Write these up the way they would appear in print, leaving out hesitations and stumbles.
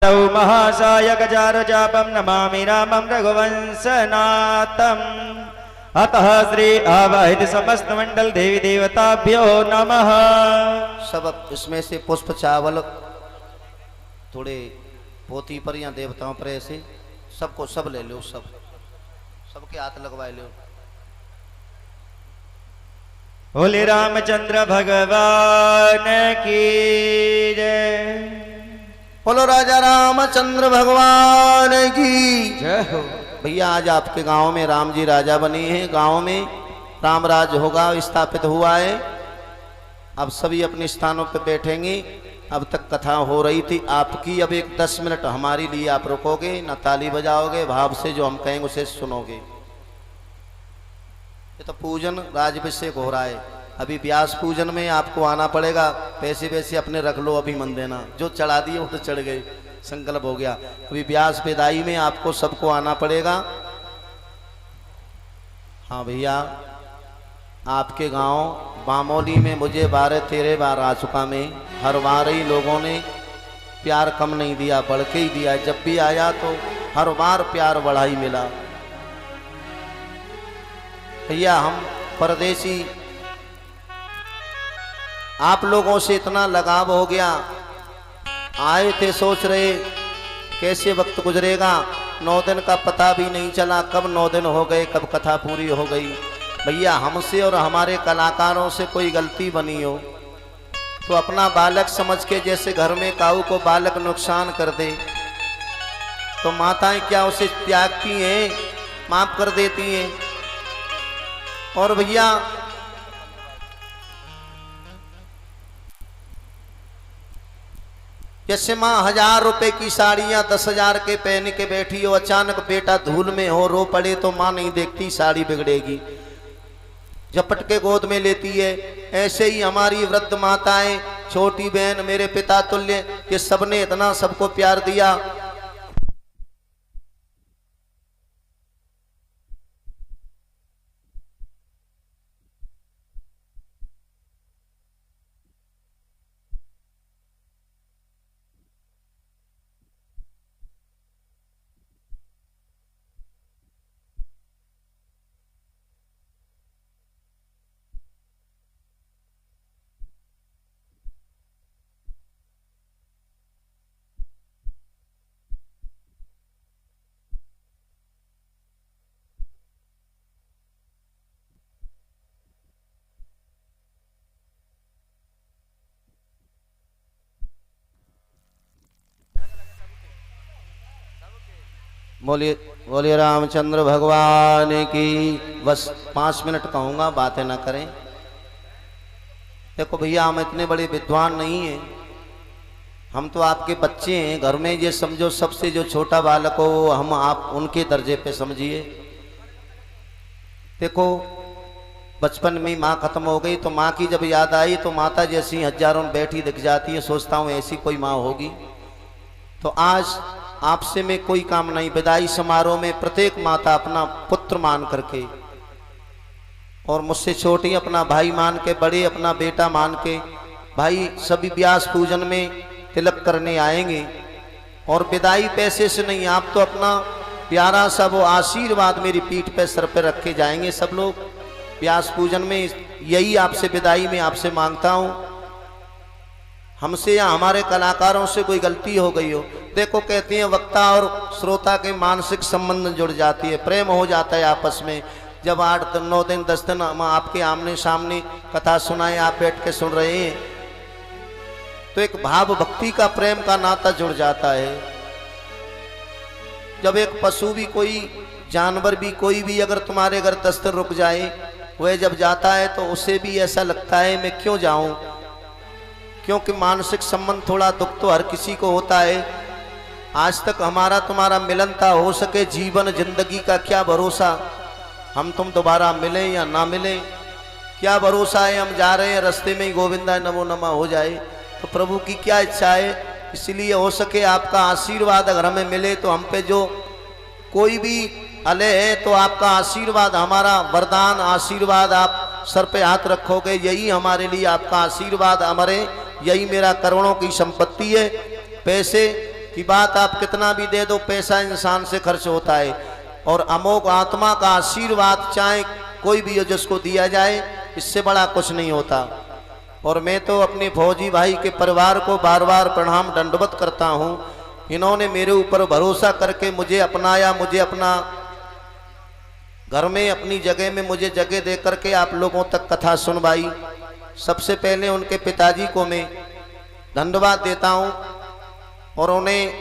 तौ महासाय गजारजापं नमामि रामं रघुवंशनाथम्। अतः श्री आवाहित समस्त मंडल देवी देवताभ्यो नमः। सब इसमें से पुष्प चावल थोड़े पोती पर या देवताओं पर ऐसे सबको सब ले लो, सबके हाथ लगवाए लो। बोले रामचंद्र भगवान की जय। बोलो राजा रामचंद्र भगवान की जय हो। भैया आज आपके गांव में राम जी राजा बने हैं, गांव में राम राज होगा, स्थापित हुआ है। अब सभी अपने स्थानों पर बैठेंगे। अब तक कथा हो रही थी आपकी, अब एक 10 मिनट हमारे लिए आप रुकोगे, न ताली बजाओगे, भाव से जो हम कहेंगे उसे सुनोगे। ये तो पूजन राजभिषेक हो रहा है। अभी व्यास पूजन में आपको आना पड़ेगा। पैसे वैसे अपने रख लो, अभी मन देना, जो चढ़ा दिए वो तो चढ़ गए, संकल्प हो गया। अभी व्यास विदाई में आपको सबको आना पड़ेगा। हाँ भैया, आपके गांव बामोली में मुझे 12-13 बार आ चुका मैं। हर बार ही लोगों ने प्यार कम नहीं दिया, बढ़ के ही दिया। जब भी आया तो हर बार प्यार बढ़ा ही मिला। भैया हम परदेसी, आप लोगों से इतना लगाव हो गया। आए थे सोच रहे कैसे वक्त गुजरेगा, 9 दिन का पता भी नहीं चला कब 9 दिन हो गए, कब कथा पूरी हो गई। भैया हमसे और हमारे कलाकारों से कोई गलती बनी हो तो अपना बालक समझ के, जैसे घर में काऊ को बालक नुकसान कर दे तो माताएं क्या उसे त्यागती हैं, माफ कर देती हैं। और भैया जैसे माँ 1000 रुपए की साड़ियां 10,000 के पहन के बैठी हो, अचानक बेटा धूल में हो रो पड़े तो माँ नहीं देखती, साड़ी बिगड़ेगी, झपट के गोद में लेती है। ऐसे ही हमारी वृद्ध माताएं, छोटी बहन, मेरे पिता तुल्य, ये सबने इतना सबको प्यार दिया। बोलिए बोलिए रामचंद्र भगवान की। बस 5 मिनट कहूँगा, बातें ना करें। देखो भैया हम इतने बड़े विद्वान नहीं हैं, हम तो आपके बच्चे हैं। घर में ये समझो सबसे जो छोटा बालक हो हम आप उनके दर्जे पे समझिए। देखो बचपन में माँ खत्म हो गई तो माँ की जब याद आई तो माता जैसी हजारों बैठी दिख जाती है, सोचता हूँ ऐसी कोई माँ होगी। तो आज आपसे मैं कोई काम नहीं, विदाई समारोह में प्रत्येक माता अपना पुत्र मान करके और मुझसे छोटी अपना भाई मान के, बड़े अपना बेटा मान के, भाई सभी व्यास पूजन में तिलक करने आएंगे। और विदाई पैसे से नहीं, आप तो अपना प्यारा सा वो आशीर्वाद मेरी पीठ पे सर पे रख के जाएंगे सब लोग व्यास पूजन में। यही आपसे विदाई में आपसे मांगता हूँ। हमसे या हमारे कलाकारों से कोई गलती हो गई हो, देखो कहते हैं वक्ता और श्रोता के मानसिक संबंध जुड़ जाती है, प्रेम हो जाता है आपस में। जब 8-9 दिन 10 दिन हम आपके आमने सामने कथा सुनाए, आप बैठ के सुन रहे हैं तो एक भाव भक्ति का प्रेम का नाता जुड़ जाता है। जब एक पशु भी, कोई जानवर भी, कोई भी अगर तुम्हारे घर 10 दिन रुक जाए, वह जब जाता है तो उसे भी ऐसा लगता है मैं क्यों जाऊं, क्योंकि मानसिक संबंध थोड़ा दुख तो हर किसी को होता है। आज तक हमारा तुम्हारा मिलन था, हो सके जीवन जिंदगी का क्या भरोसा, हम तुम दोबारा मिले या ना मिले, क्या भरोसा है। हम जा रहे हैं रास्ते में ही गोविंदा नमो नमः हो जाए तो प्रभु की क्या इच्छा है। इसलिए हो सके आपका आशीर्वाद अगर हमें मिले तो हम पे जो कोई भी अले है तो आपका आशीर्वाद, हमारा वरदान आशीर्वाद, आप सर पे हाथ रखोगे, यही हमारे लिए आपका आशीर्वाद, हमारे यही मेरा करोड़ों की संपत्ति है। पैसे कि बात आप कितना भी दे दो, पैसा इंसान से खर्च होता है, और अमोघ आत्मा का आशीर्वाद चाहे कोई भी हो जिसको दिया जाए, इससे बड़ा कुछ नहीं होता। और मैं तो अपने फौजी भाई के परिवार को बार बार प्रणाम दंडवत करता हूँ। इन्होंने मेरे ऊपर भरोसा करके मुझे अपनाया, मुझे अपना घर में अपनी जगह में मुझे जगह दे करके आप लोगों तक कथा सुनवाई। सबसे पहले उनके पिताजी को मैं धन्यवाद देता हूँ और उन्हें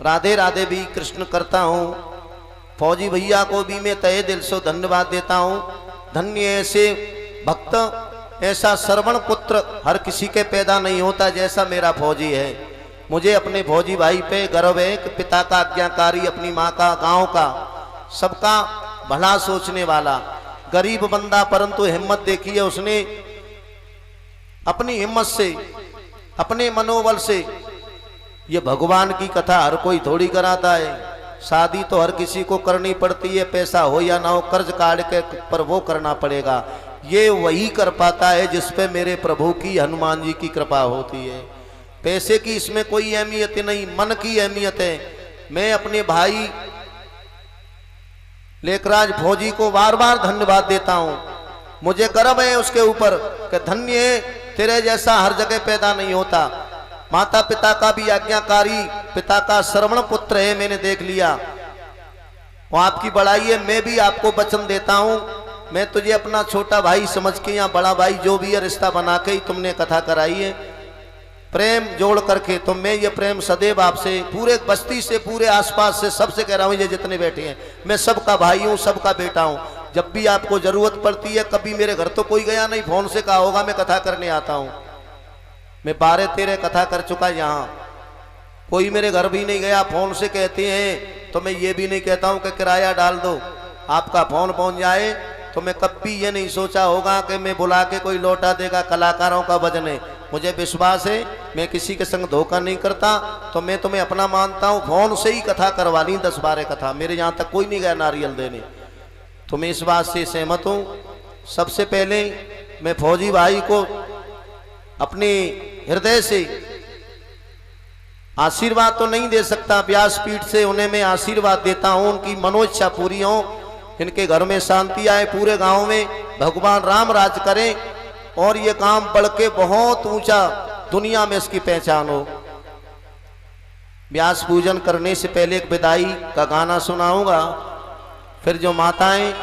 राधे राधे भी कृष्ण करता हूँ। फौजी भैया को भी मैं तहे दिल से धन्यवाद देता हूँ। धन्य ऐसे भक्त, ऐसा श्रवण पुत्र हर किसी के पैदा नहीं होता जैसा मेरा फौजी है। मुझे अपने फौजी भाई पे गर्व है कि पिता का आज्ञाकारी, अपनी माँ का, गांव का, सबका भला सोचने वाला, गरीब बंदा परंतु हिम्मत देखी है उसने। अपनी हिम्मत से, अपने मनोबल से, ये भगवान की कथा हर कोई थोड़ी कराता है। शादी तो हर किसी को करनी पड़ती है, पैसा हो या ना हो, कर्ज काट के पर वो करना पड़ेगा। ये वही कर पाता है जिस पे मेरे प्रभु की, हनुमान जी की कृपा होती है। पैसे की इसमें कोई अहमियत नहीं, मन की अहमियत है। मैं अपने भाई लेखराज फौजी को बार बार धन्यवाद देता हूँ। मुझे गर्व है उसके ऊपर कि धन्य है, तेरे जैसा हर जगह पैदा नहीं होता। माता पिता का भी आज्ञाकारी, पिता का श्रवण पुत्र है, मैंने देख लिया। वो आपकी बड़ाई है, मैं भी आपको वचन देता हूँ। मैं तुझे अपना छोटा भाई समझ के, या बड़ा भाई जो भी है, रिश्ता बना के ही तुमने कथा कराई है, प्रेम जोड़ करके। तो मैं ये प्रेम सदैव आपसे, पूरे बस्ती से, पूरे आसपास से, सबसे कह रहा हूँ, ये जितने बैठे हैं, मैं सबका भाई हूँ, सबका बेटा हूँ। जब भी आपको जरूरत पड़ती है, कभी मेरे घर तो कोई गया नहीं, फोन से कहा होगा मैं कथा करने आता हूँ। मैं 12-13 कथा कर चुका यहाँ, कोई मेरे घर भी नहीं गया। फोन से कहते हैं तो मैं ये भी नहीं कहता हूँ कि किराया डाल दो, आपका फोन पहुँच जाए। तो मैं कभी ये नहीं सोचा होगा कि मैं बुला के कोई लौटा देगा। कलाकारों का वजन है, मुझे विश्वास है, मैं किसी के संग धोखा नहीं करता। तो मैं तुम्हें अपना मानता हूँ, फोन से ही कथा करवा ली 10-12 कथा, मेरे यहाँ तक कोई नहीं गया नारियल देने। तो मैं इस बात से सहमत हूँ। सबसे पहले मैं फौजी भाई को अपने हृदय से आशीर्वाद तो नहीं दे सकता, व्यासपीठ से उन्हें मैं आशीर्वाद देता हूँ, उनकी मनोइच्छा पूरी हो, इनके घर में शांति आए, पूरे गांव में भगवान राम राज करें और ये काम बढ़ के बहुत ऊंचा दुनिया में इसकी पहचान हो। व्यास पूजन करने से पहले एक विदाई का गाना सुनाऊंगा, फिर जो माताएं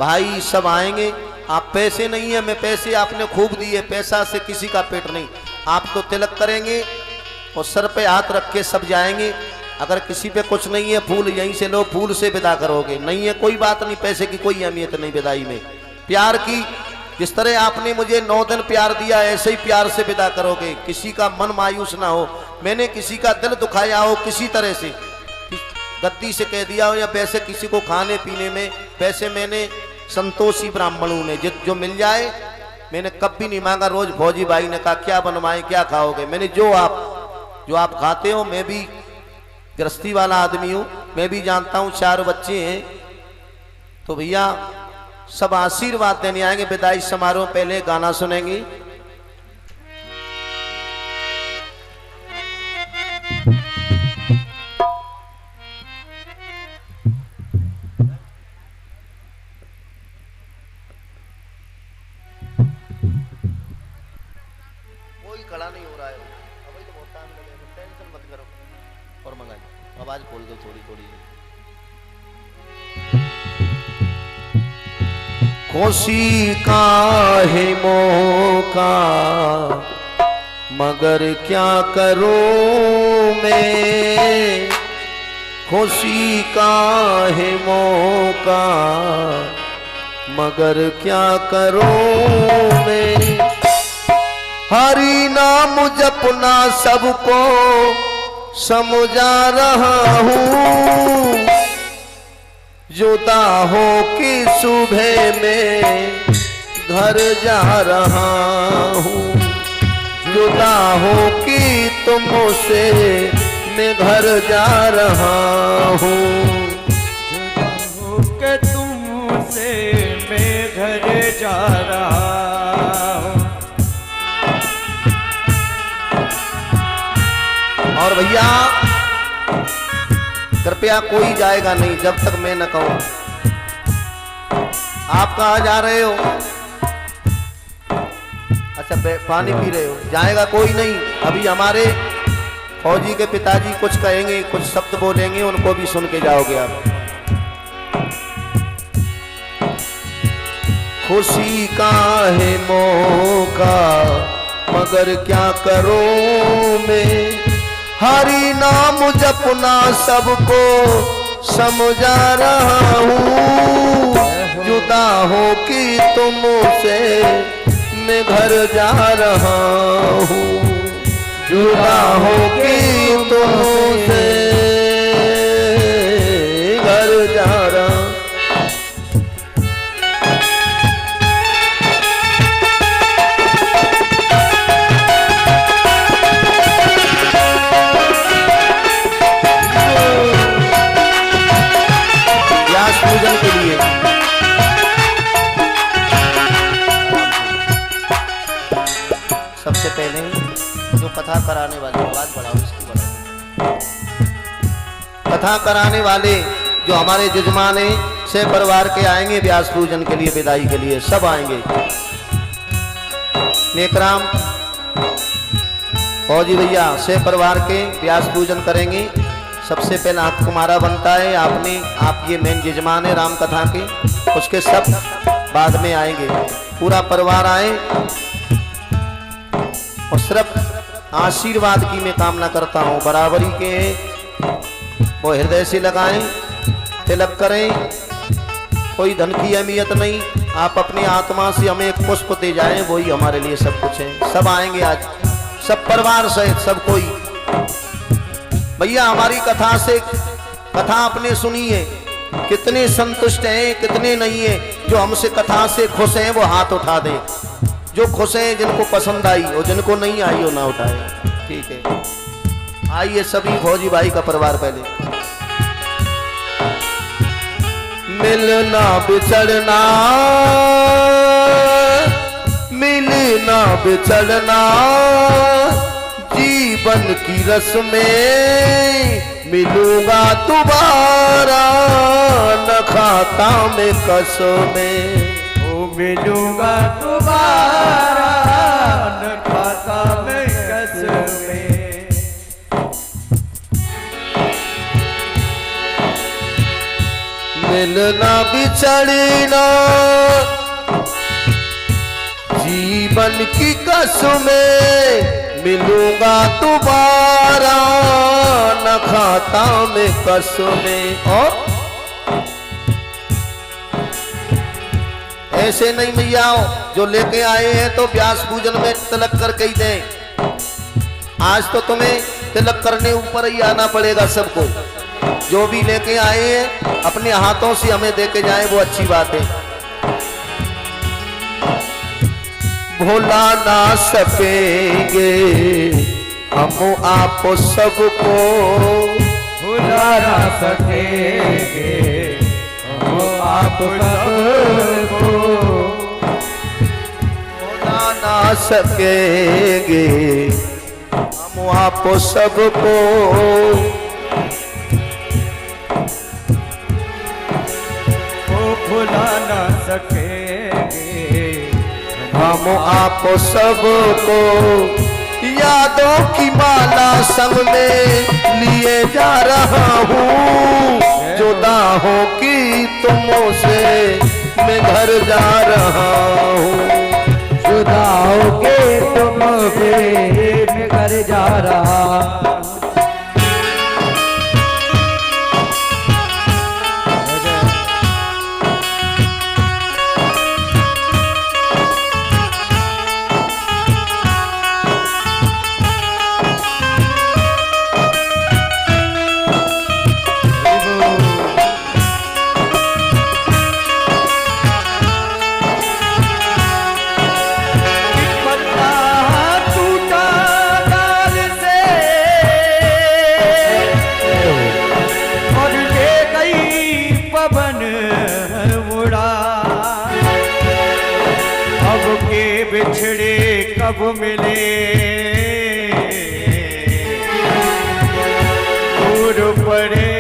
भाई सब आएंगे। आप पैसे नहीं है, मैं पैसे आपने खूब दिए, पैसा से किसी का पेट नहीं। आप तो तिलक करेंगे और सर पे हाथ रख के सब जाएंगे। अगर किसी पे कुछ नहीं है, फूल यहीं से लो, फूल से विदा करोगे। नहीं है कोई बात नहीं, पैसे की कोई अहमियत नहीं विदाई में। प्यार की, जिस तरह आपने मुझे 9 दिन प्यार दिया, ऐसे ही प्यार से विदा करोगे। किसी का मन मायूस ना हो, मैंने किसी का दिल दुखाया हो किसी तरह से, गद्दी से कह दिया हो, या पैसे किसी को खाने पीने में, पैसे मैंने संतोषी ब्राह्मणों ने जो मिल जाए, मैंने कभी नहीं मांगा। रोज फौजी भाई ने कहा क्या बनवाएं, क्या खाओगे, मैंने जो आप खाते हो। मैं भी गृहस्थी वाला आदमी हूँ, मैं भी जानता हूँ, 4 बच्चे हैं। तो भैया सब आशीर्वाद देने आएंगे। विदाई समारोह पहले गाना सुनेंगे। कोई खड़ा नहीं हो रहा है, अभी तो बहुत टाइम लगेगा, टेंशन मत करो। और मंगाई आवाज खोल दो थोड़ी थोड़ी। खुशी का है मौका मगर क्या करूं मैं, खुशी का है मौका मगर क्या करूं मैं। हरि नाम जपना सबको समझा रहा हूँ, जुदा हो कि सुबह में घर जा रहा हूँ, जुदा हो कि तुमसे मैं घर जा रहा हूँ, जुदा हो के तुमसे मैं घर जा रहा हूँ। और भैया कृपया कोई जाएगा नहीं जब तक मैं न कहूं। आप कहाँ जा रहे हो? अच्छा पानी पी रहे हो, जाएगा कोई नहीं। अभी हमारे फौजी के पिताजी कुछ कहेंगे, कुछ शब्द बोलेंगे, उनको भी सुन के जाओगे आप। खुशी का है मौका मगर क्या करूं मैं, हरि नाम जपना सबको समझा रहा हूँ। जुदा हो कि तुमसे मैं घर जा रहा हूँ, जुदा हो कि तुमसे घर जा रहा हूँ। पूजन के लिए सबसे पहले जो कथा कराने वाले, आवाज बढ़ाओ इसकी बढ़ाओ, कथा कराने वाले जो हमारे जजमान हैं, से परिवार के आएंगे व्यास पूजन के लिए, विदाई के लिए सब आएंगे। नेकराम फौजी भैया से परिवार के व्यास पूजन करेंगे। सबसे पहला हक तुम्हारा बनता है, आप ये मेन यजमान है राम कथा के, उसके सब बाद में आएंगे। पूरा परिवार आए और सिर्फ आशीर्वाद की मैं कामना करता हूँ। बराबरी के वो हृदय से लगाएं, तिलक करें, कोई धन की अहमियत नहीं। आप अपनी आत्मा से हमें एक पुष्प दे जाएं, वही हमारे लिए सब कुछ है। सब आएंगे आज, सब परिवार सहित सब कोई। भैया हमारी कथा से, कथा आपने सुनी है, कितने संतुष्ट हैं कितने नहीं है। जो हमसे कथा से खुश हैं वो हाथ उठा दें, जो खुश हैं, जिनको पसंद आई और जिनको नहीं आई वो ना उठाए। ठीक है, आइए सभी फौजी भाई का परिवार पहले। मिलना बिछड़ना, मिलना बिछड़ना जीवन की रस में, मिलूंगा दोबारा न खाता में कसमें। ओ मिलूंगा दोबारा न खाता में कसमें। मिलना बिछड़ना जीवन की कसमें, मिलूंगा दोबारा न खाता में कसमें। और ऐसे नहीं भैया जो लेके आए हैं तो व्यास पूजन में तिलक करके ही दें। आज तो तुम्हें तिलक करने ऊपर ही आना पड़ेगा सबको। जो भी लेके आए हैं अपने हाथों से हमें देके जाएं, वो अच्छी बात है। भुला ना सकेंगे हम आप सबको, भुला ना सकेंगे हम आप सबको, भुला ना सकेंगे हम आप सबको। भुला ना सकेंगे हम आप सबको। यादों की माला संग में लिए जा रहा हूँ, जुदा हो कि तुमों से मैं घर जा रहा हूँ, जुदा हो के तुमसे मैं घर जा रहा हूँ। बिछड़े कब मिले दूर पड़े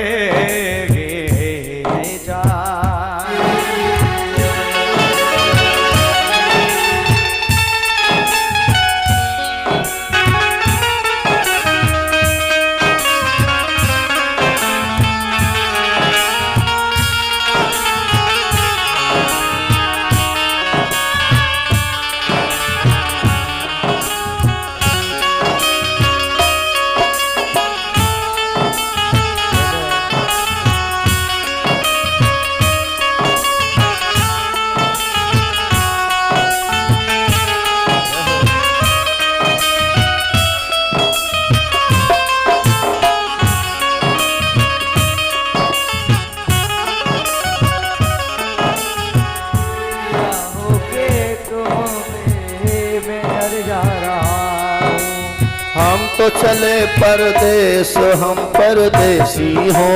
तो चले परदेश हम परदेसी हो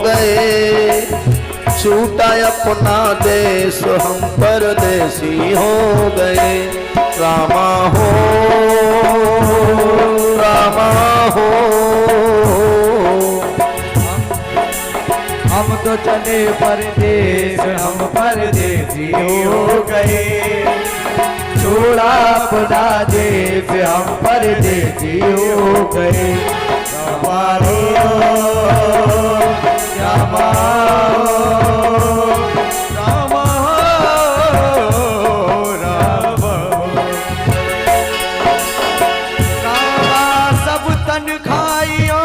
गए, छूटा अपना देश हम परदेसी हो गए। रामा हो रामा हो, हम तो चले परदेश हम परदेसी हो गए, छोड़ा अपना देश हम परदेसी हो गए। हमारो रामा रामा रामा रामा सब तन खाइयो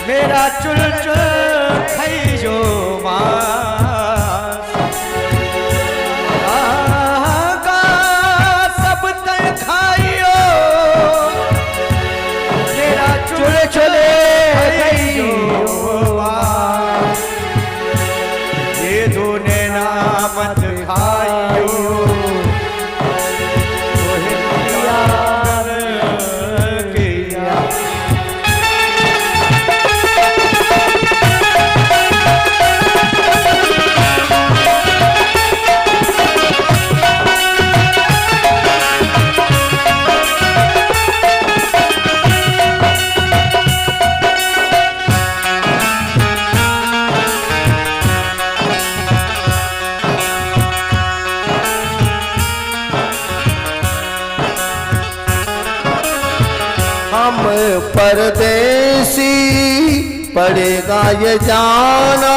मेरा चुल चुल खइयो मांस, सब तन खाइयो मेरा चुल चुल खइयो मांस। ये दूने नामत खाइयो हम परदेसी पड़ेगा ये जाना,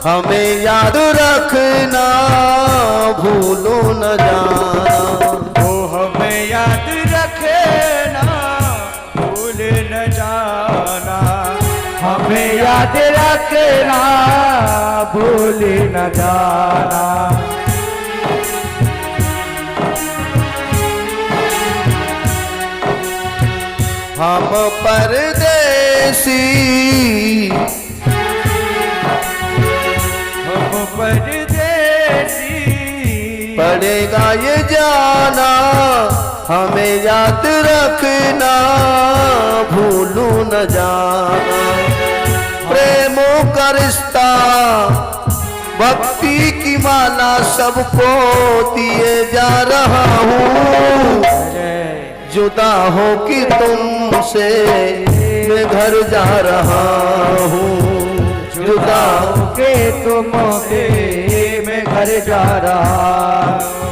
हमें याद रखना भूलो न जाना। वो हमें याद रखना भूल न जाना, हमें याद रखना भूल न जाना। हम परदेसी हम परदेसी पड़ेगा ये जाना, हमें याद रखना भूलू न जाना। प्रेमों का रिश्ता भक्ति की माला सबको दिए जा रहा हूँ, जुदा हो कि तुमसे मैं घर जा रहा हूँ, जुदा हो के तुमसे मैं घर जा रहा हूँ।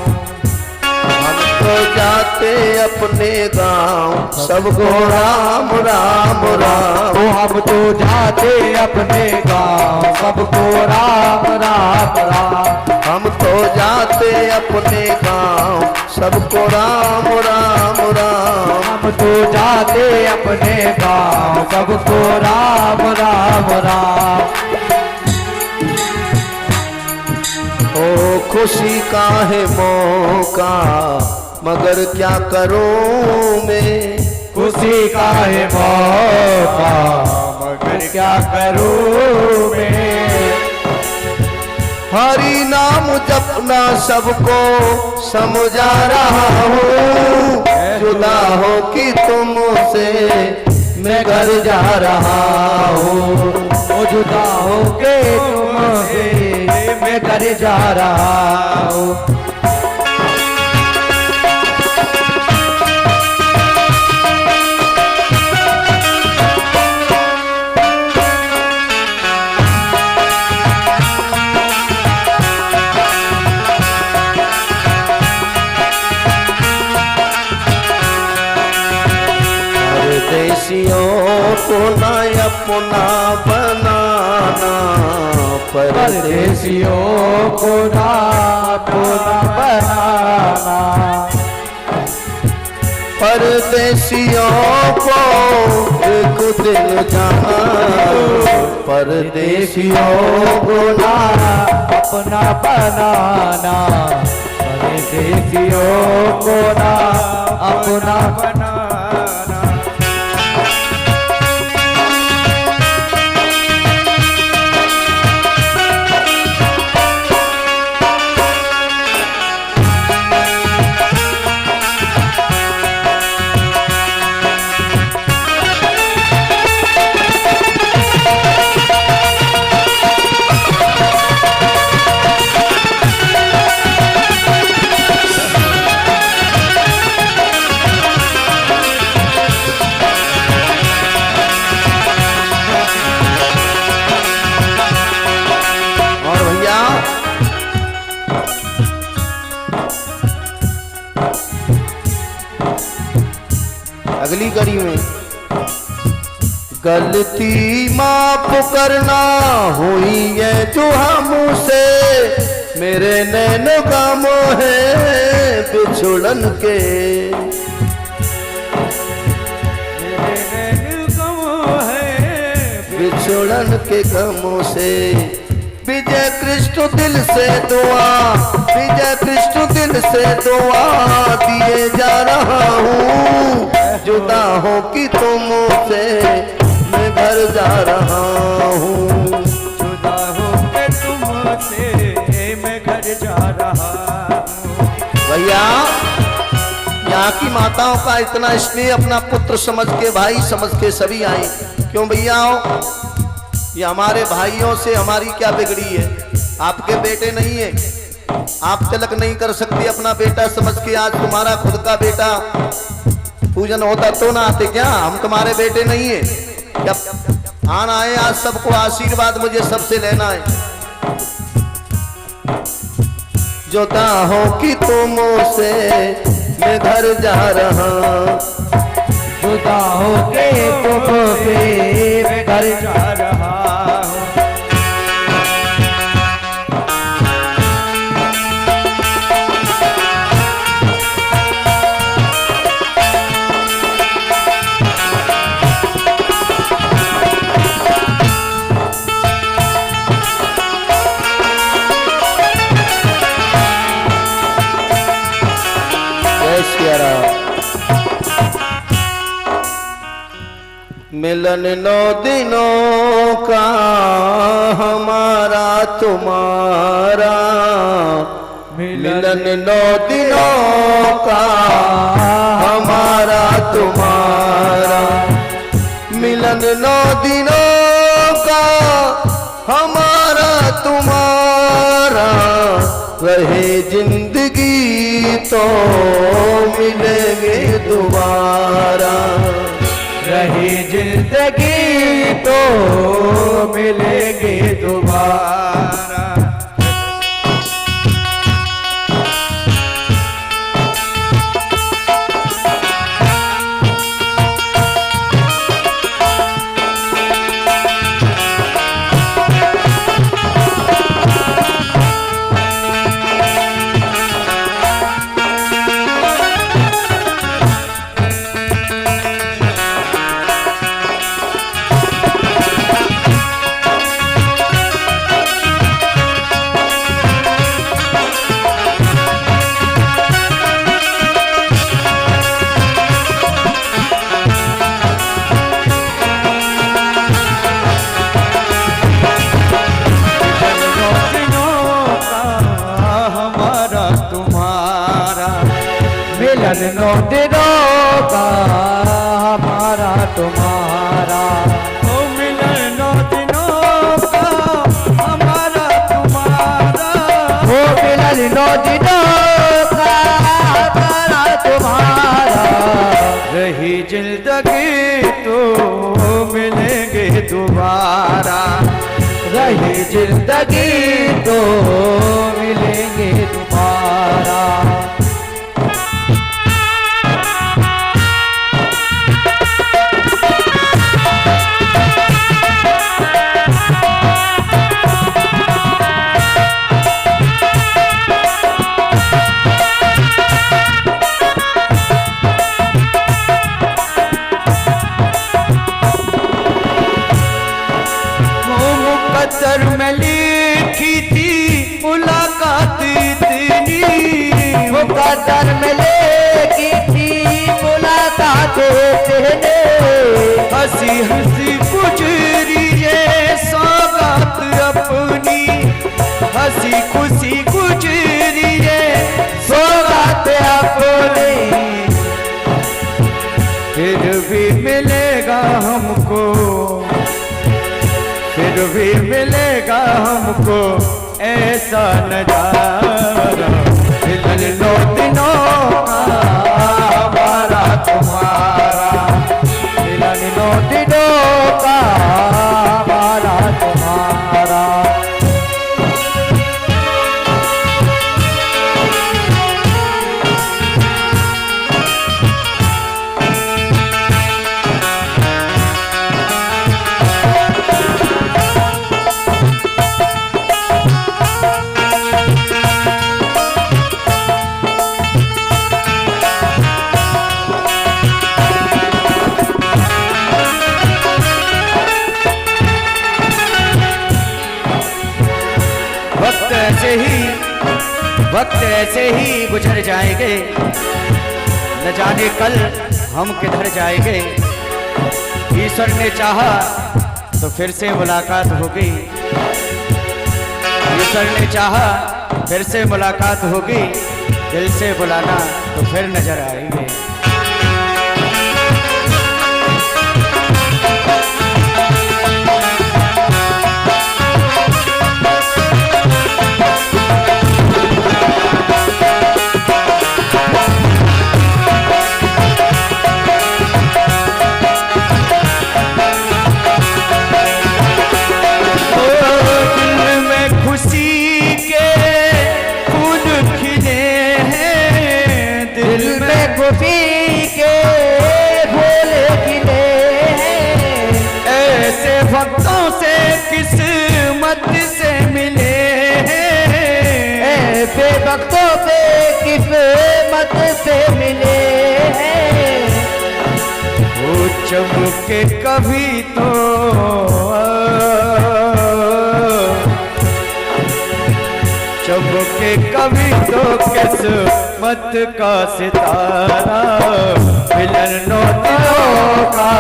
हम तो जाते अपने गांव सबको राम राम राम। ओ हम तो जाते अपने गांव सबको राम राम राम। हम तो जाते अपने गांव सबको राम राम राम। हम तो जाते अपने गांव सबको राम राम राम। ओ खुशी का है मौका मगर क्या करूं मैं, खुशी का है मौका मगर क्या करूं मैं। हरि नाम जपना सबको समझा रहा हूँ, जुदा हो कि तुमसे मैं घर जा रहा हूँ। ओ जुदा हो के तुमसे मैं घर जा रहा हूँ। परदेसियों को न अपना बनाना, परदेसियों को ना अपना बनाना। परदेसियों को एक दिन जाना, परदेसियों को ना अपना बनाना। परदेसियों को ना अपना बनाना। गरी में। गलती माफ करना हुई है जो हमसे, मेरे नैन गम है बिछुड़न के। बिछुड़न के गमों से विजय कृष्ण दिल से दुआ, विजय कृष्ण दिल से दुआ दिए जा रहा हूँ। जुदा हो कि तुमसे मैं घर जा रहा हूँ, जुदा हो के तुमसे मैं घर जा रहा हूँ। भैया यहाँ की माताओं का इतना स्नेह अपना पुत्र समझ के, भाई समझ के सभी आए। क्यों भैया ये हमारे भाइयों से हमारी क्या बिगड़ी है? आपके बेटे नहीं है, आप तिलक नहीं कर सकती अपना बेटा समझ के। आज तुम्हारा खुद का बेटा पूजन होता तो ना आते क्या? हम तुम्हारे बेटे नहीं है क्या? आना है आज सबको आशीर्वाद मुझे सबसे लेना है। जोता हो कि तुमसे मैं घर जा रहा, जुदा हो के तुमसे मैं घर जा रहा हूँ। मिलन 9 दिनों का हमारा तुम्हारा, मिलन 9 दिनों का हमारा तुम्हारा, मिलन 9 दिनों का हमारा तुम्हारा। रहे जिंदगी तो मिलेंगे दोबारा, रही जिंदगी तो मिलेंगे दोबारा। मिलन 9 दिनों का हमारा तुम्हारा, ओ मिलन 9 दिनों का हमारा तुम्हारा, ओ मिलन 9 दिनों का हमारा तुम्हारा। रही जिंदगी तो मिलेंगे दोबारा, रही जिंदगी तो मिलेंगे दोबारा। मुकद्दर में लिखी थी मुलाकात इतनी, मुकद्दर में लिखी थी मुलाकात इतनी। हंसी हंसी गुजरी ये सौगात अपनी, हंसी खुशी गुजरी ये सौगात अपनी। फिर भी मिलेगा हमको, फिर भी मिलेगा हमको ऐसा नजारा। मिलन 9 दिनों का हमारा तुम्हारा, मिलन 9 दिनों का हमारा तुम्हारा। वक्त ऐसे ही गुजर जाएंगे, न जाने कल हम किधर जाएंगे। ईश्वर ने चाहा तो फिर से मुलाकात होगी, ईश्वर ने चाहा फिर से मुलाकात होगी। दिल से बुलाना तो फिर नजर आएंगे। खुशी के फूल खिले ऐसे भक्तों से किस्मत से मिले, ऐसे भक्तों से किस्मत से मिले। वो चमके कभी तो चमके कभी तो किस्मत का सितारा, मिलन दिलों का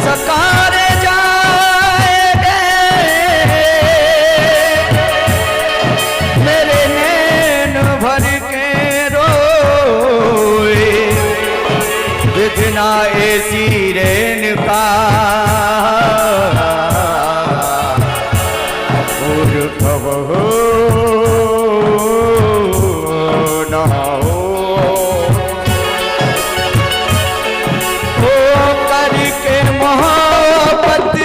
सकारे जाएंगे मेरे नैन भर के रोए, बिना ऐसी रैन का और कब हो ना हो। मोहब्बत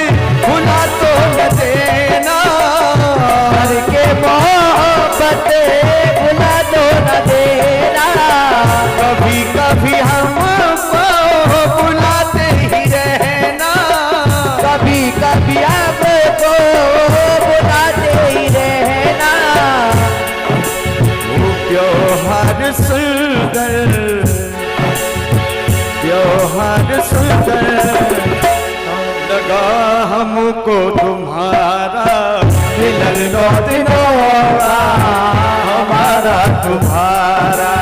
भुला तो न देना, करके मोहब्बत भुला तो न देना। कभी कभी हमको बुलाते ही रहना, कभी कभी आपको बुलाते ही रहना। वो त्योहार सुंदर त्योहार सुंदर लगा हमको तुम्हारा, मिलन लो दिनों का हमारा तुम्हारा।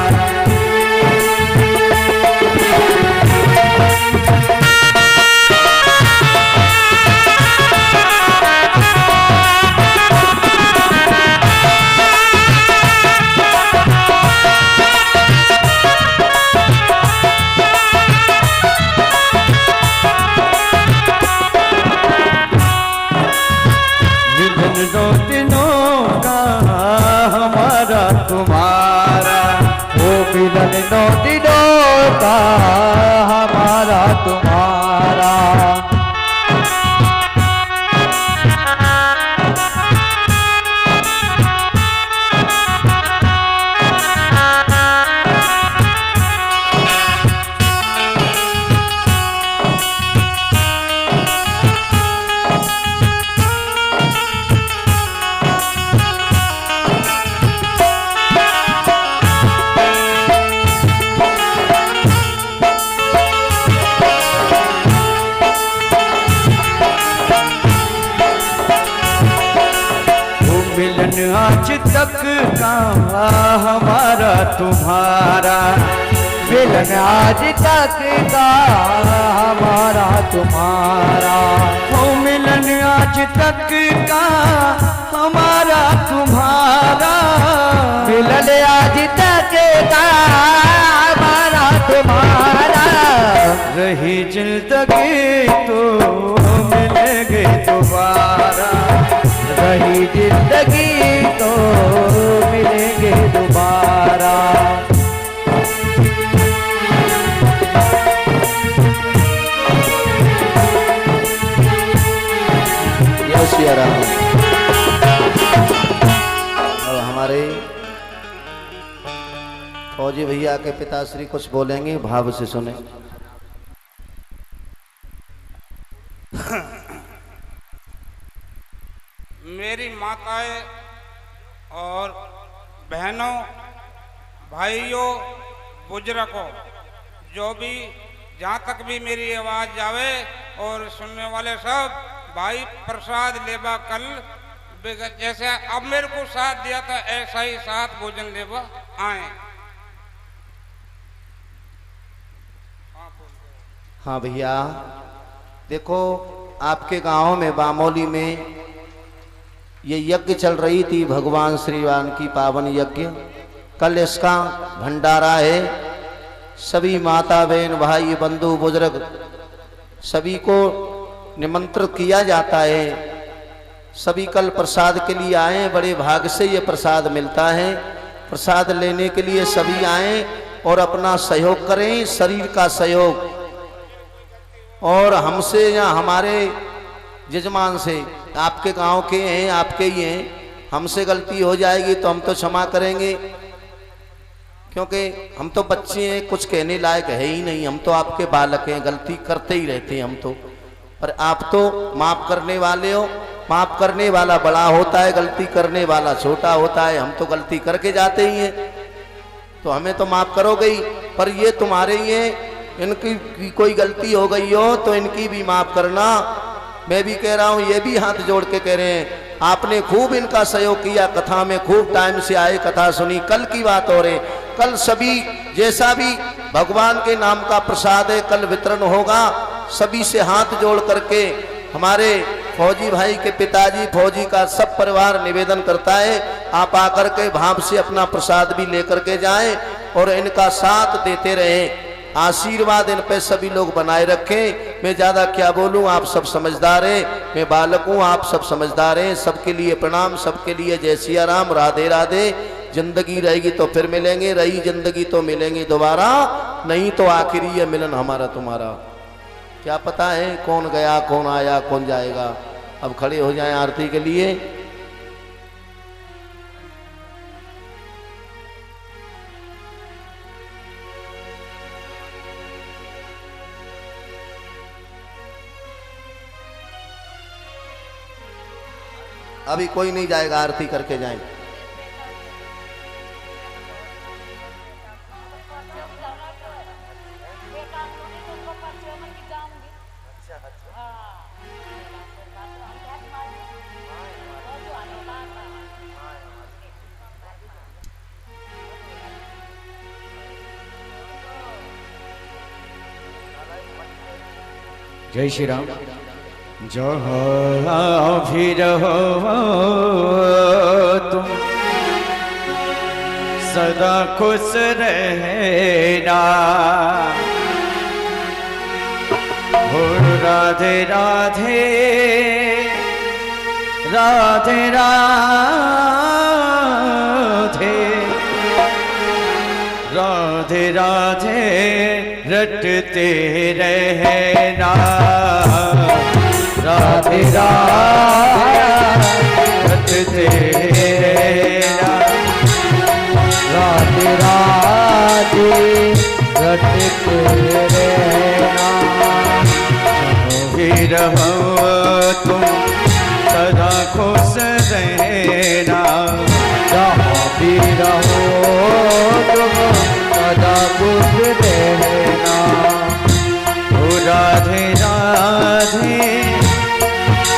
दो दिनों का हमारा तुम्हारा, वो मिलन दो दिनों का हमारा तुम्हारा। मिलन आज तक का हमारा तुम्हारा, मिलन आज तक का हमारा तुम्हारा। वो मिलन आज तक का हमारा तुम्हारा, मिलन आज तक का हमारा तुम्हारा। रही जिंदगी तो मिलेंगे दोबारा, रही जिंदगी तो मिलेंगे दोबारा। फौजी भैया के पिताश्री कुछ बोलेंगे, भाव से सुने। मेरी माताएं और बहनों, भाइयों, बुजुर्गों, जो भी जहाँ तक भी मेरी आवाज़ जावे और सुनने वाले सब भाई, प्रसाद लेबा कल जैसे अब मेरे को साथ दिया था ऐसा ही साथ भोजन लेबा आए। हाँ भैया, देखो आपके गांव में बामोली में ये यज्ञ चल रही थी, भगवान श्री राम की पावन यज्ञ। कल इसका भंडारा है। सभी माता बहन भाई बंधु बुजुर्ग सभी को निमंत्रित किया जाता है। सभी कल प्रसाद के लिए आए। बड़े भाग से ये प्रसाद मिलता है। प्रसाद लेने के लिए सभी आए और अपना सहयोग करें, शरीर का सहयोग। और हमसे या हमारे यजमान से, आपके गांव के हैं, आपके ही हैं, हमसे गलती हो जाएगी तो हम तो क्षमा करेंगे, क्योंकि हम तो बच्चे हैं, कुछ कहने लायक है ही नहीं। हम तो आपके बालक हैं, गलती करते ही रहते हैं हम तो। पर आप तो माफ करने वाले हो। माफ करने वाला बड़ा होता है, गलती करने वाला छोटा होता है। हम तो गलती करके जाते ही हैं, तो हमें तो माफ करोगे ही। पर ये तुम्हारे ही हैं, इनकी कोई गलती हो गई हो तो इनकी भी माफ करना। मैं भी कह रहा हूँ, ये भी हाथ जोड़ के कह रहे हैं। आपने खूब इनका सहयोग किया, कथा में खूब टाइम से आए, कथा सुनी। कल की बात हो रही, कल सभी जैसा भी भगवान के नाम का प्रसाद है कल वितरण होगा। सभी से हाथ जोड़ करके हमारे फौजी भाई के पिताजी, फौजी का सब परिवार निवेदन करता है, आप आकर के भाव से अपना प्रसाद भी लेकर के जाएं और इनका साथ देते रहें। आशीर्वाद इन पे सभी लोग बनाए रखें। मैं ज्यादा क्या बोलूं, आप सब समझदार हैं, मैं बालक हूं, आप सब समझदार हैं। सबके लिए प्रणाम, सबके लिए जय सिया राम, राधे राधे। जिंदगी रहेगी तो फिर मिलेंगे, रही जिंदगी तो मिलेंगे दोबारा, नहीं तो आखिरी ये मिलन हमारा तुम्हारा। क्या पता है कौन गया, कौन आया, कौन जाएगा। अब खड़े हो जाएं आरती के लिए। अभी कोई नहीं जाएगा, आरती करके जाएं। जय श्री राम। जहाँ भी रहो तुम सदा खुश रहना। हो राधे राधे राधे राधे राधे राधे रटते रहना। राधे राधे रटते रहना। राधे राधे रटते रहना। जहाँ भी रहो तुम सदा खुश रहना। जहाँ भी रहो तुम सदा खुश रहना। ओ राधे राधे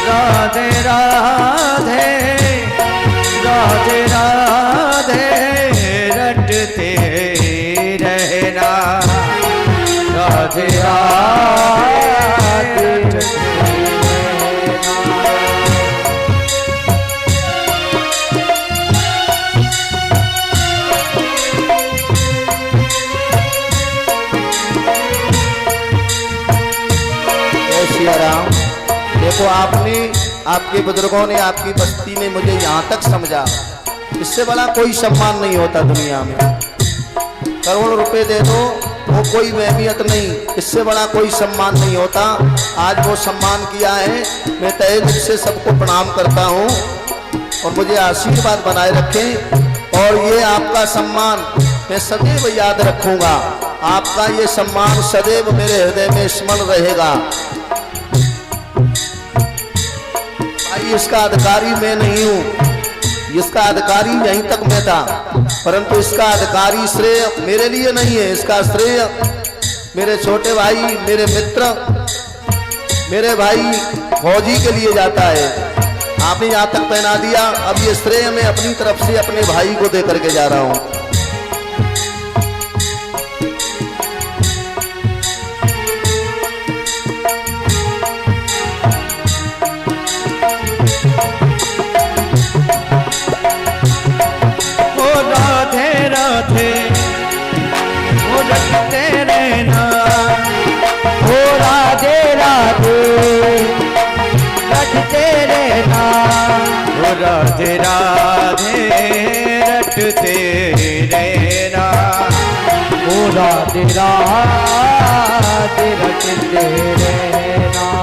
राधे राधे राधे राधे रटते रहना। राधे राधे रटते रहना। सिया राम। देखो आपने, आपके बुजुर्गों ने, आपकी बस्ती ने मुझे यहाँ तक समझा। इससे बड़ा कोई सम्मान नहीं होता दुनिया में। करोड़ रुपए दे दो वो कोई अहमियत नहीं, इससे बड़ा कोई सम्मान नहीं होता। आज वो सम्मान किया है, मैं तहे दिल से सबको प्रणाम करता हूँ और मुझे आशीर्वाद बनाए रखें। और ये आपका सम्मान मैं सदैव याद रखूंगा। आपका ये सम्मान सदैव मेरे हृदय में स्मरण रहेगा। भाई इसका अधिकारी मैं नहीं हूं, इसका अधिकारी यहीं तक मैं था, परंतु इसका अधिकारी श्रेय मेरे लिए नहीं है। इसका श्रेय मेरे छोटे भाई, मेरे मित्र, मेरे भाई फौजी के लिए जाता है। आपने यहाँ तक पहना दिया, अब ये श्रेय मैं अपनी तरफ से अपने भाई को दे करके जा रहा हूँ। रखते रहना, ओ राधे राधे रटते रहना, ओ राधे राधे रटते रहना, ओ राधे राधे रटते रहना।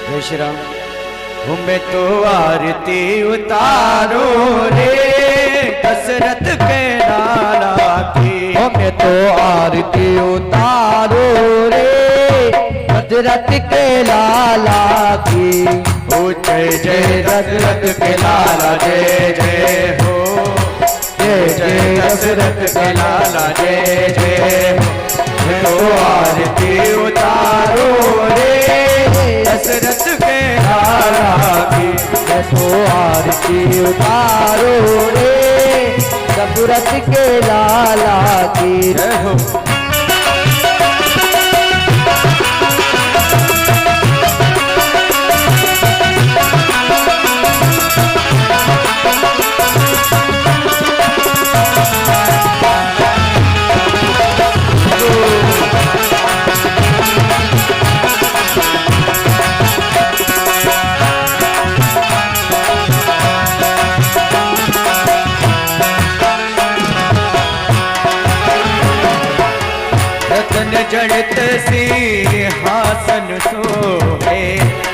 जय श्री राम। मैं तो आरती उतारो रे दशरथ के लाला की, मैं तो आरती उतारो रे दशरथ के लाला की। ओ जय जय दशरथ के लाला जय जय हो, जय जय दशरथ के लाला जय जय हो। मैं तो आरती उतारो रे दशरथ के लाला की, मैं तो आरती उतारो रे दशरथ के लाला की। जय हो। जड़त सिंहासन सोहे,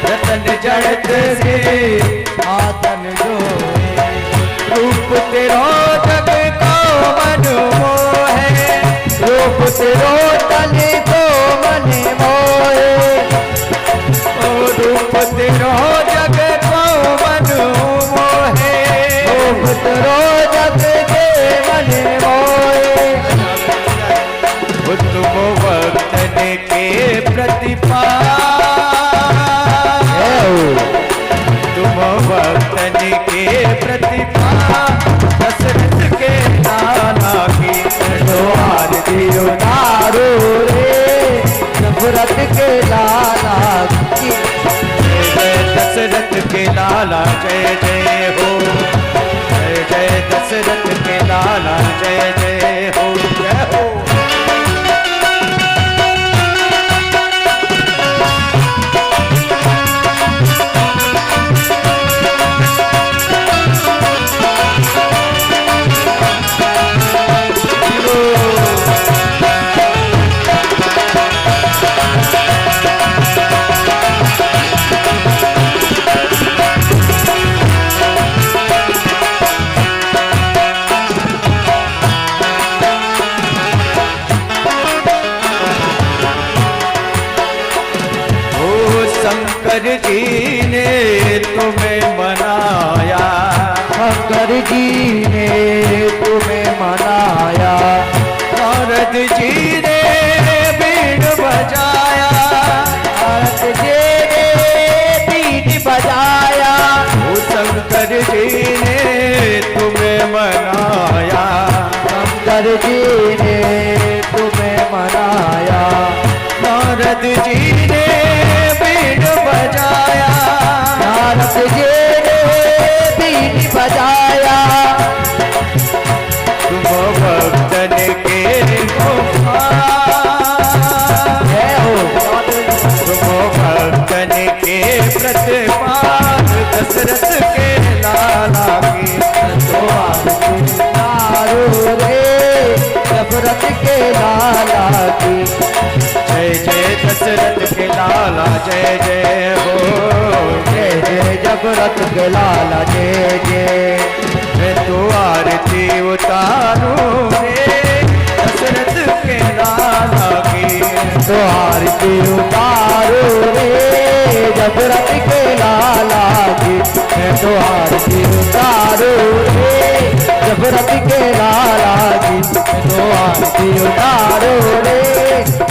रतन जड़त सिंहासन सोहे। रूप तेरो जग को मन मोहे, रूप तेरो तन को मन मोहे। ओ रूप तेरो जग को मन मोहे, रूप तेरो जग के मन मोहे। तुम भक्तन के प्रतिपा, तुम भक्तन के प्रतिपा दशरथ के लाला की। तो आरती उतारो रे दशरथ के लाला की। जय दशरथ के लाला जय जय हो, जय जय दशरथ के लाला जय जय हो, जय हो। शंकर जी ने तुम्हें मनाया, शंकर जी ने तुम्हें मनाया। नारद जी ने बीन बजाया, नारद जी ने बीन बजाया। ओ शंकर जी ने तुम्हें मनाया, शंकर जी ने तुम्हें मनाया। नारद जी ने बीन बजाया, नारद जी ने बीन बजाया। तुम भक्तन के जय हो। तुम भक्तन के प्रतिपाल दशरथ के लाला की। तो आरती उतारो रे दशरथ के लाला जय जय हो, जय जय जगरत के लाला जय जय। मैं तो आरती उतारूं रे दशरथ के लाला की। तो आरती उतारो रे जगरत के लाला की। मैं तो आरती उतारो रे जगरत के लाला की। मैं तो आरती उतारो रे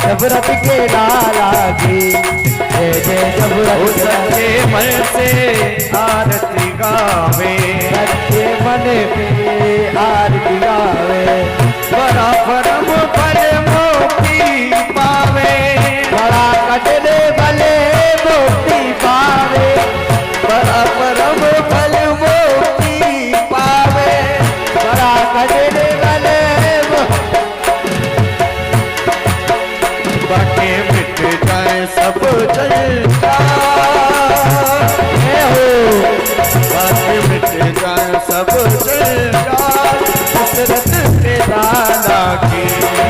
जगरत के लाला की। जय जय जगरत सच्चे मन से आरती गावे, सच्चे मन पे आरती गावे। बड़ा परम फल मोक्ति पावे, बड़ा कटने भले मुक्ति पावे। बड़ा परम फल मोक्ति पावे। बड़ा कटने भले बाटे मिट जाए सब जलता हो। बाटे मिट जाए सब जलता दशरथ के लाला की।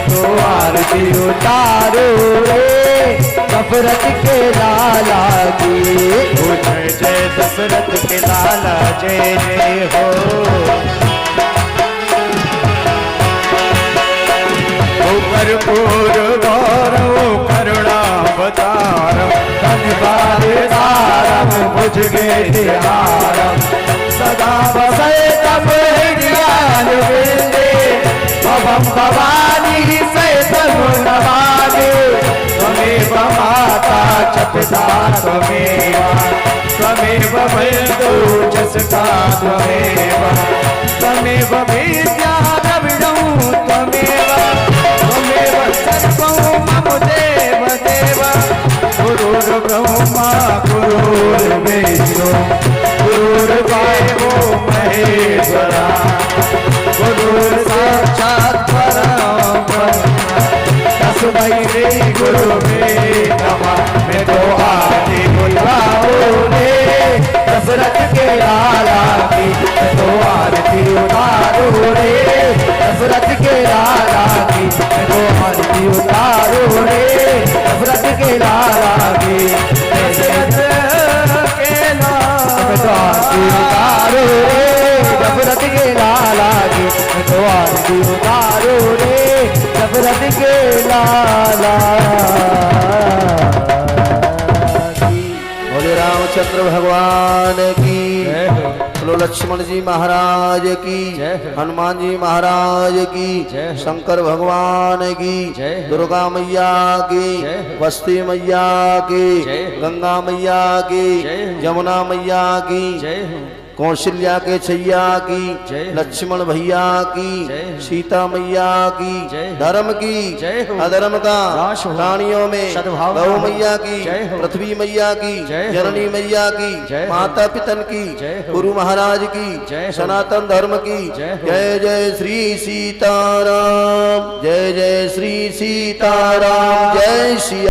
तो आरती उतारो रे दशरथ के लाला की। ओ जय जय दशरथ के लाला जय जय हो। ओ कर्पूर गौरव करुणावतारम, धन्यवाद सारम बुझ गए हारम। सदा बसे तब ज्ञान बिंदे भवम भवानी से तनु नवागे। त्वमेव माता च पिता त्वमेव, त्वमेव बन्धु च सखा त्वमेव, त्वमेव विद्या द्रविणं त्वमेव, त्वमेव सर्वं मम देव देव। गुरुर्ब्रह्मा गुरुर्विष्णु गुरुर्देवो महेश्वरा, गुरुर्साक्षात् परं ब्रह्म तस्मै श्री गुरुवे नमः। मैं तो आरती उतारूं रे दशरथ के लाला की। मैं तो आरती उतारो रे दशरथ के लाला की। मैं तो आरती उतारो रे दशरथ के लाला की। दशरथ के मैं तो आरती उतारो रे दशरथ के लाला की। मैं तो आरती उतारो रे दशरथ के लाला की। बोले रामचंद्र भगवान की, जय हो, बोलो लक्ष्मण जी महाराज की, जय हो। हनुमान जी महाराज की, जय हो। शंकर भगवान की, जय हो। दुर्गा मैया की, जय हो। बस्ती मैया की, जय हो। गंगा मैया की, जय हो। यमुना मैया की, जय हो, कौशल्या के छैया की, जय हो। लक्ष्मण भैया की, जय हो। सीता मैया की, जय हो। धर्म की, जय हो। अधर्म का नाश हो। प्राणियों में सद्भावना गौ हो। मैया की, जय हो। पृथ्वी मैया की, जय हो। जननी मैया की, जय हो। माता पितन की, जय हो। गुरु महाराज की, जय हो। सनातन धर्म की, जय हो। जय जय श्री सीताराम, जय जय श्री सीताराम, जय श्री